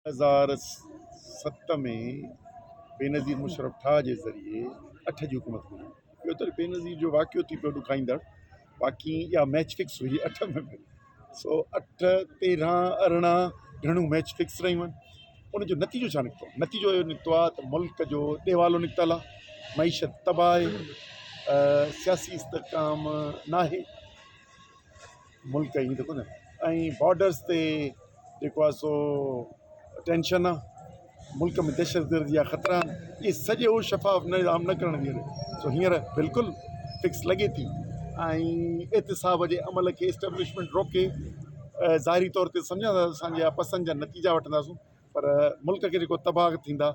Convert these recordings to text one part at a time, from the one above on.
2007 में बेनज़ीर मुशर्रफ ठाह जे ज़रिए 8 जी हुकूमत मिली। ॿियो त बेनज़ीर जो वाक़ियो थी पियो ॾुखाईंदड़, बाक़ी इहा मैच फिक्स हुई 8 में बि। सो 8, 13, 18 घणियूं मैच फिक्स रहियूं आहिनि। उनजो नतीजो छा निकितो? नतीजो इहो निकितो आहे त मुल्क जो ॾेवालो निकितल आहे, मईशत तबाह आहे, सियासी इस्तेहकाम नाहे मुल्क ई त कोन्हे, ऐं बॉर्डर्स ते जेको आहे सो टेंशन आहे, मुल्क में दहशतगर्दी जा ख़तरा आहिनि। इहे सॼो शफ़ाफ निज़ाम न करण जी सो हींअर बिल्कुलु फिक्स लॻे थी। ऐं एहतिसाब जे अमल खे इस्टेब्लिशमेंट रोके ज़ाहिरी तौर ते सम्झा था असांजा पसंदि जा नतीजा वठंदासीं, पर मुल्क खे जेको तबाह थींदा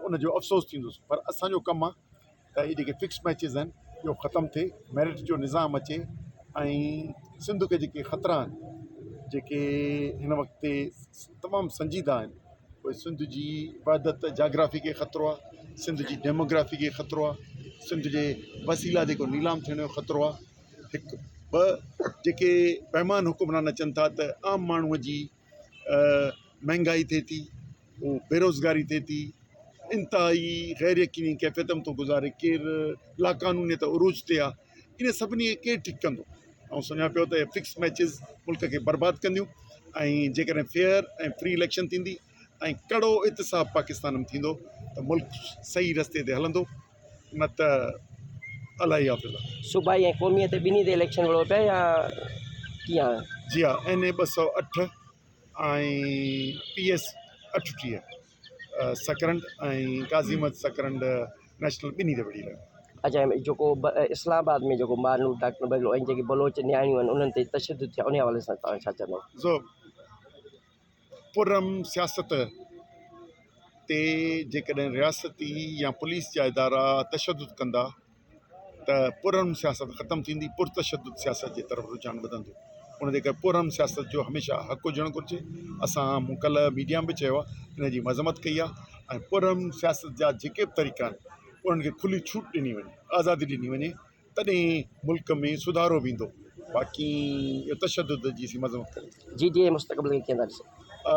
उनजो अफ़सोस थींदुसि। पर असांजो कमु आहे त इहे जेके फिक्स मैचिस आहिनि इहो ख़तमु थिए, मेरिट जो निज़ाम अचे, ऐं सिंध खे जेके ख़तरा आहिनि जेके हिन वक़्त ते तमामु संजीदा आहिनि, उहे सिंध जी इबादत जाग्राफ़ी खे ख़तरो आहे, सिंध जी डेमोग्राफ़ी खे ख़तरो आहे, सिंध जे वसीला जेको नीलाम थियण जो ख़तरो आहे। हिकु ॿ जेके बेमान हुकुमरान अचनि था त आम माण्हूअ जी महांगाई थिए थी, उहो बेरोज़गारी थिए थी, इंतिहाई गैर यकीनी कैफ़ियतम थो गुज़ारे, केरु लाक़ानूनीत उरूज ते आहे। इन सभिनी खे केरु ठीकु कंदो? ऐं सुञा पियो त फिक्स मैचिस मुल्क खे बर्बादु कंदियूं, ऐं जेकॾहिं फेयर ऐं फ्री इलेक्शन थींदी ऐं कड़ो इतिसाब पाकिस्तान में थींदो त मुल्क सही रस्ते ते हलंदो, न त अलाही हाफ़िज़ आहे। सूबाई ऐं क़ौमियत ॿिन्ही ते इलेक्शन विढ़ो पिया या कीअं? जी हा, NA 208 ऐं PS 38 सकरंड ऐं काज़ीमत सकरंड नेशनल ॿिन्ही ते विढ़ी रहियो। अच्छा, जेको इस्लामाबाद में जेको मानू डॉक्टर ऐं जेके बलोच न्याणियूं आहिनि उन्हनि ते तशदुद थिया, उन हवाले सां तव्हां छा चवंदव? सो पुरम सियासत ते जेकॾहिं रियासती या पुलिस जा इदारा तशदुद कंदा त पुरम सियासत ख़तमु थींदी, पुरतशदुद सियासत जे तरफ़ रुझान वधंदो। उनजे करे पुरम सियासत जो हमेशह हक़ हुजणु घुरिजे। असां मूं कल्ह मीडिया में बि चयो आहे, हिन जी मज़म्मत कई आहे, ऐं पुरम सियासत जा जेके बि तरीक़ा आहिनि उन्हनि खे खुली छूट ॾिनी वञे, आज़ादी ॾिनी वञे, तॾहिं मुल्क में सुधारो बि ईंदो। बाक़ी इहो तशदुद जी सी मज़म्मत करे जी मुस्तक़बिल खे कीअं था ॾिसो?